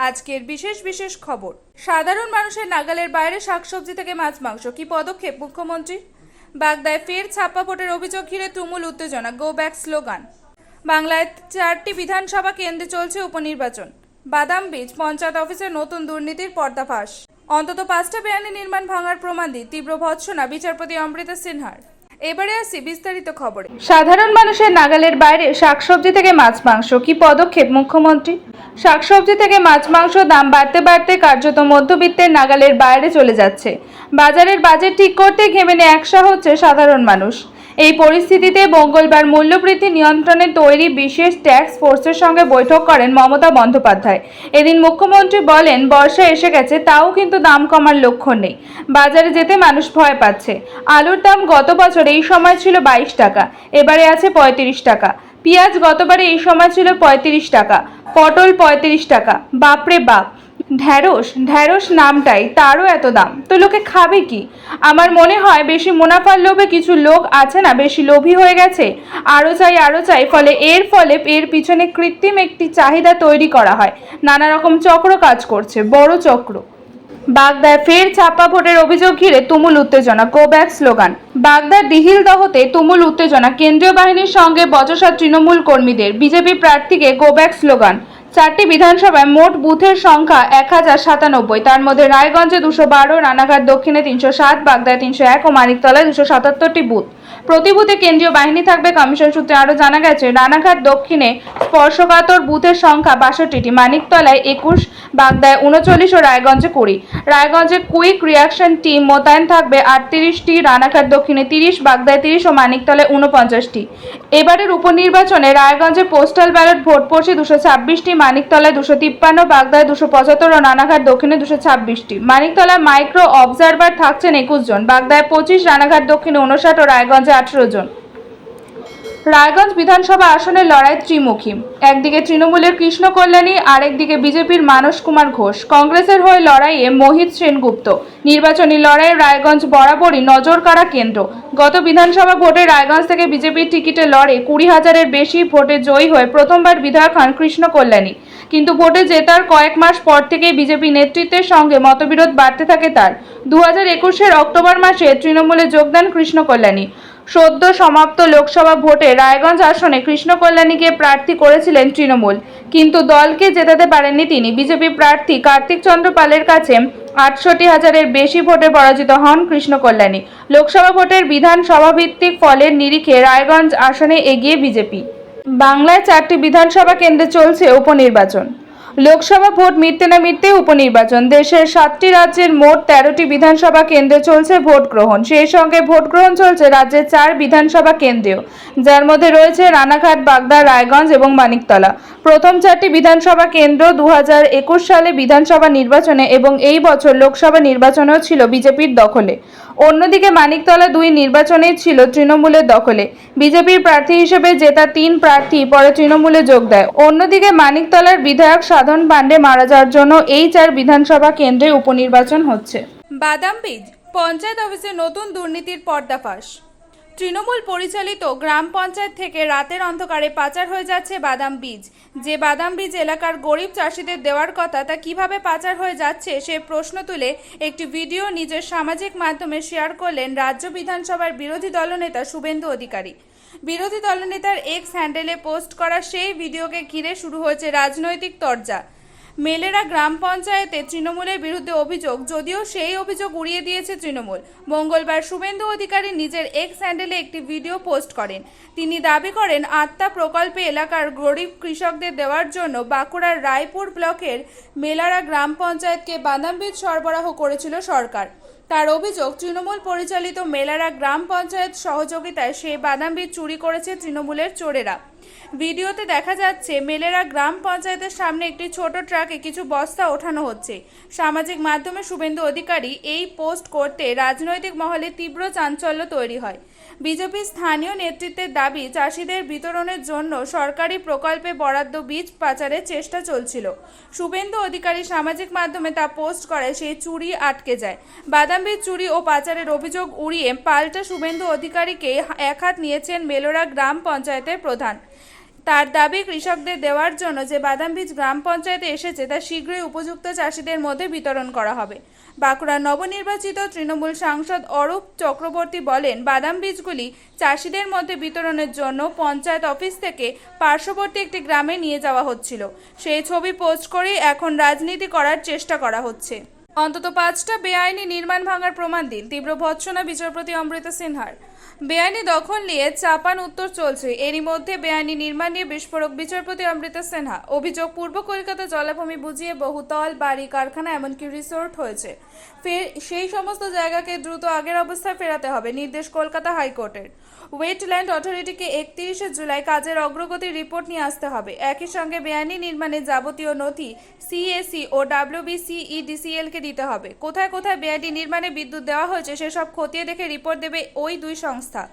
আজকের বিশেষ বিশেষ খবর। সাধারণ মানুষের নাগালের বাইরে শাকসবজি থেকে মাছ মাংস, কি পদক্ষেপ মুখ্যমন্ত্রী? বাগদায় ফের ছাপ্পা ভোটের অভিযোগ ঘিরে তুমুল উত্তেজনা, গো ব্যাক স্লোগান। বাংলায় 4টি বিধানসভা কেন্দ্রে চলছে উপনির্বাচন। বাদামবীজ পঞ্চায়েত অফিসে নতুন দুর্নীতির পর্দাফাশ। অন্তত 5টা বেআইনি নির্মাণ ভাঙার প্রমাণ দিয়ে তীব্র ভৎসনা বিচারপতি অমৃতা সিনহার। এবারে আসি বিস্তারিত খবরে। সাধারণ মানুষের নাগালের বাইরে শাকসবজি থেকে মাছ মাংস, কি পদক্ষেপ মুখ্যমন্ত্রী? শাকসবজি থেকে মাছ মাংস দাম বাড়তে বাড়তে কার্যত মধ্যবিত্তের নাগালের বাইরে চলে যাচ্ছে। বাজারের বাজেট ঠিক করতে ঘেমে একসা হচ্ছে সাধারণ মানুষ। এই পরিস্থিতিতে মঙ্গলবার মূল্যবৃদ্ধি নিয়ন্ত্রণে তৈরি বিশেষ ট্যাক্স ফোর্সের সঙ্গে বৈঠক করেন মমতা বন্দ্যোপাধ্যায়। এদিন মুখ্যমন্ত্রী বলেন, বর্ষা এসে গেছে, তাও কিন্তু দাম কমার লক্ষণ নেই। বাজারে যেতে মানুষ ভয় পাচ্ছে। আলুর দাম গত বছর এই সময় ছিল 22 টাকা, এবারে আছে 35 টাকা। পেঁয়াজ গতবারে এই সময় ছিল 35 টাকা, পটল 35 টাকা। বাপরে বাপ! ঢ্যাঁড়স নামটাই, তারও এত দাম, তো লোকে খাবে কি? আমার মনে হয় বেশি মুনাফার লোভে কিছু লোক আছে না, বেশি লোভী হয়ে গেছে। আরো চাই, ফলে এর পিছনে কৃত্রিম একটি চাহিদা তৈরি করা হয়। নানা রকম চক্র কাজ করছে, বড় চক্র। বাগদায় ফের ছাপ্পা ভোটের অভিযোগ ঘিরে তুমুল উত্তেজনা, গো ব্যাক স্লোগান। বাগদার দিহিলদহতে তুমুল উত্তেজনা, কেন্দ্রীয় বাহিনীর সঙ্গে বচসা তৃণমূল কর্মীদের। বিজেপি প্রার্থীকে গো ব্যাক স্লোগান। 4টি বিধানসভায় মোট বুথের সংখ্যা 1097, তার মধ্যে রায়গঞ্জে 212, রানাঘাট দক্ষিণে 307, বাগদায় 301 ও মানিকতলায় 277টি বুথ। প্রতি বুথে কেন্দ্রীয় বাহিনী থাকবে। কমিশন সূত্রে আরও জানা গেছে, রানাঘাট দক্ষিণে স্পর্শকাতর বুথের সংখ্যা 62টি, মানিকতলায় 21, বাগদায় 39 ও রায়গঞ্জে 20। রায়গঞ্জে কুইক রিয়াকশন টিম মোতায়েন থাকবে 38টি, রানাঘাট দক্ষিণে 30, বাগদায় 30 ও মানিকতলায় 49টি। এবারের উপনির্বাচনে রায়গঞ্জে পোস্টাল ব্যালট ভোট পড়ছে 226টি, মানিকতলায় 253, বাগদায় 275 ও রানাঘাট দক্ষিণে 226টি। মানিকতলায় মাইক্রো অবজারভার থাকছেন 21 জন, বাগদায় 25, রানাঘাট দক্ষিণে 59 ও রায়গঞ্জে 18 জন। রায়গঞ্জ বিধানসভা আসনের লড়াই ত্রিমুখী। একদিকে তৃণমূলের কৃষ্ণ কল্যাণী, আরেকদিকে বিজেপির মানস কুমার ঘোষ। কংগ্রেসের হয়ে লড়াইয়ে মোহিত সেনগুপ্ত। নির্বাচনী লড়াইয়ে রায়গঞ্জ বরাবরই নজরকাড়া কেন্দ্র। গত বিধানসভা ভোটে রায়গঞ্জ থেকে বিজেপির টিকিটে লড়ে 20,000-এর বেশি ভোটে জয়ী হয়ে প্রথমবার বিধায়ক হন কৃষ্ণ কল্যাণী। কিন্তু ভোটে জেতার কয়েক মাস পর থেকেই বিজেপি নেতৃত্বের সঙ্গে মতবিরোধ বাড়তে থাকে তার। 2021-এর অক্টোবর মাসে তৃণমূলে যোগ দেন কৃষ্ণ কল্যাণী। সদ্য সমাপ্ত লোকসভা ভোটে রায়গঞ্জ আসনে কৃষ্ণ কল্যাণীকে প্রার্থী করেছিলেন তৃণমূল, কিন্তু দলকে জেতাতে পারেননি তিনি। বিজেপি প্রার্থী কার্তিক চন্দ্র পালের কাছে 68,000-এর বেশি ভোটে পরাজিত হন কৃষ্ণ কল্যাণী। লোকসভা ভোটের বিধানসভাভিত্তিক ফলের নিরিখে রায়গঞ্জ আসনে এগিয়ে বিজেপি। বাংলায় 4টি বিধানসভা কেন্দ্রে চলছে উপনির্বাচন। লোকসভা ভোট মিটতে না মিটতে উপনির্বাচন। দেশের 7টি রাজ্যের মোট 13টি বিধানসভা কেন্দ্রে চলছে ভোট গ্রহণ। সেই সঙ্গে ভোট গ্রহণ চলছে রাজ্যের 4 বিধানসভা কেন্দ্রেও, যার মধ্যে রয়েছে রানাঘাট, বাগদা, রায়গঞ্জ এবং মানিকতলা। প্রথম 4টি বিধানসভা কেন্দ্র 2021 সালে বিধানসভা নির্বাচনে এবং এই বছর লোকসভা নির্বাচনেও ছিল বিজেপির দখলে। অন্যদিকে মানিকতলা 2 নির্বাচনেই ছিল তৃণমূলের দখলে। বিজেপির প্রার্থী হিসেবে জেতা 3 প্রার্থী পরে তৃণমূলে যোগ দেয়। অন্যদিকে মানিকতলার বিধায়ক সাধন পাণ্ডে মারা যাওয়ার জন্য এই 4 বিধানসভা কেন্দ্রে উপনির্বাচন হচ্ছে। বাদামবীজ পঞ্চায়েত অফিসে নতুন দুর্নীতির পর্দাফাশ। তৃণমূল পরিচালিত গ্রাম পঞ্চায়েত থেকে রাতের অন্ধকারে পাচার হয়ে যাচ্ছে বাদাম বীজ। যে বাদাম বীজ এলাকার গরিব চাষিদের দেওয়ার কথা, তা কিভাবে পাচার হয়ে যাচ্ছে সে প্রশ্ন তুলে একটি ভিডিও নিজের সামাজিক মাধ্যমে শেয়ার করলেন রাজ্য বিধানসভার বিরোধী দলনেতা শুভেন্দু অধিকারী। বিরোধী দলনেতার এক্স হ্যান্ডেলে পোস্ট করা সেই ভিডিওকে ঘিরে শুরু হয়েছে রাজনৈতিক তরজা। মেলেরা গ্রাম পঞ্চায়েতে তৃণমূলের বিরুদ্ধে অভিযোগ, যদিও সেই অভিযোগ উড়িয়ে দিয়েছে তৃণমূল। মঙ্গলবার শুভেন্দু অধিকারী নিজের এক্স হ্যান্ডেলে একটি ভিডিও পোস্ট করেন। তিনি দাবি করেন, আত্মা প্রকল্পে এলাকার গরিব কৃষকদের দেওয়ার জন্য বাঁকুড়ার রায়পুর ব্লকের মেলারা গ্রাম পঞ্চায়েতকে বাদাম বীজ সরবরাহ করেছিল সরকার। তার অভিযোগ, তৃণমূল পরিচালিত মেলারা গ্রাম পঞ্চায়েত সহযোগিতায় সেই বাদাম বীজ চুরি করেছে তৃণমূলের চোরেরা। ভিডিওতে দেখা যাচ্ছে মেলেরা গ্রাম পঞ্চায়েতের সামনে একটি ছোট ট্রাকে কিছু বস্তা ওঠানো হচ্ছে। সামাজিক মাধ্যমে শুভেন্দু অধিকারী এই পোস্ট করতে রাজনৈতিক মহলে তীব্র চাঞ্চল্য তৈরি হয়। বিজেপি স্থানীয় নেতৃত্বের দাবি, চাষিদের বিতরণের জন্য সরকারি প্রকল্পে বরাদ্দ বীজ পাচারের চেষ্টা চলছিল। শুভেন্দু অধিকারী সামাজিক মাধ্যমে তা পোস্ট করে সেই চুরি আটকে যায়। বাদাম বীজ চুরি ও পাচারের অভিযোগ উড়িয়ে পাল্টা শুভেন্দু অধিকারীকে একহাত নিয়েছেন মেলোরা গ্রাম পঞ্চায়েতের প্রধান। তার দাবি, কৃষকদের দেওয়ার জন্য যে বাদাম বীজ গ্রাম পঞ্চায়েতে এসেছে তা শীঘ্রই উপযুক্ত চাষিদের মধ্যে বিতরণ করা হবে। বাঁকুড়ার নবনির্বাচিত তৃণমূল সাংসদ অরূপ চক্রবর্তী বলেন, বাদাম বীজগুলি চাষিদের মধ্যে বিতরণের জন্য পঞ্চায়েত অফিস থেকে পার্শ্ববর্তী একটি গ্রামে নিয়ে যাওয়া হচ্ছিল। সেই ছবি পোস্ট করেই এখন রাজনীতি করার চেষ্টা করা হচ্ছে। অন্তত 5টা বেআইনি নির্মাণ ভাঙার প্রমাণ দিন, তীব্র ভৎসনা বিচারপতি অমৃতা সিনহার। বেআইনি দখল নিয়ে চাপান উত্তর চলছে, এরই মধ্যে বেআইনি নির্মাণ নিয়ে বিস্ফোরক বিচারপতি অমৃতা সিনহা। অভিযোগ, পূর্ব কলকাতা জলাভূমি বুঝিয়ে বহুতল বাড়ি, কারখানা, এমনকি রিসোর্ট হয়েছে। ফের সেই সমস্ত জায়গাকে দ্রুত আগের অবস্থায় ফেরাতে হবে, নির্দেশ কলকাতা হাইকোর্টের। ওয়েটল্যান্ড অথরিটিকে 31শে জুলাই কাজের অগ্রগতির রিপোর্ট নিয়ে আসতে হবে। একই সঙ্গে বেআইনি নির্মাণের যাবতীয় নথি সিএসি ও WBCEDCL-কে দিতে হবে। কোথায় কোথায় বেআইনি নির্মাণে বিদ্যুৎ দেওয়া হয়েছে সেসব খতিয়ে দেখে রিপোর্ট দেবে ওই দুই সংস্থা।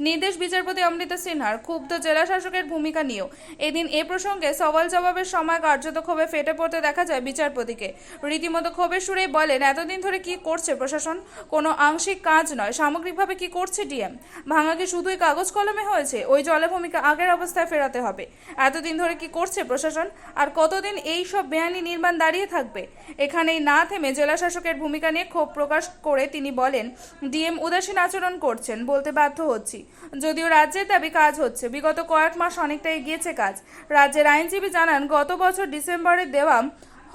নির্দেশ বিচারপতি অমৃতা সিনহার। ক্ষুব্ধ জেলা শাসকের ভূমিকা নিয়েও এদিন এ প্রসঙ্গে সওয়াল জবাবের সময় কার্যত ক্ষোভে ফেটে পড়তে দেখা যায় বিচারপতিকে। রীতিমতো ক্ষোভের সুরেই বলেন, এতদিন ধরে কি করছে প্রশাসন? কোনো আংশিক কাজ নয়, সামগ্রিকভাবে কি করছে ডিএম? ভাঙা কি শুধুই কাগজ কলমে হয়েছে? ওই জলাভূমিকে আগের অবস্থায় ফেরাতে হবে। এতদিন ধরে কি করছে প্রশাসন? আর কতদিন এই সব বেআইনি নির্মাণ দাঁড়িয়ে থাকবে? এখানেই না থেমে জেলা শাসকের ভূমিকা নিয়ে ক্ষোভ প্রকাশ করে তিনি বলেন, ডিএম উদাসীন আচরণ করছেন, বলতে বাধ্য হচ্ছি। যদিও রাজ্যের দাবি কাজ হচ্ছে, বিগত কয়েক মাস অনেকটা এগিয়েছে কাজ। রাজ্যের আইনজীবী জানান, গত বছর ডিসেম্বরে দেওয়া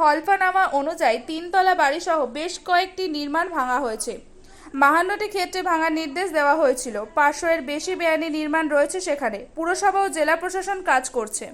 হলফনামা অনুযায়ী 3 তলা বাড়িসহ বেশ কয়েকটি নির্মাণ ভাঙা হয়েছে। 52টি ক্ষেত্রে ভাঙার নির্দেশ দেওয়া হয়েছিল। 500-এর বেশি বেআইনি নির্মাণ রয়েছে সেখানে। পুরসভা ও জেলা প্রশাসন কাজ করছে।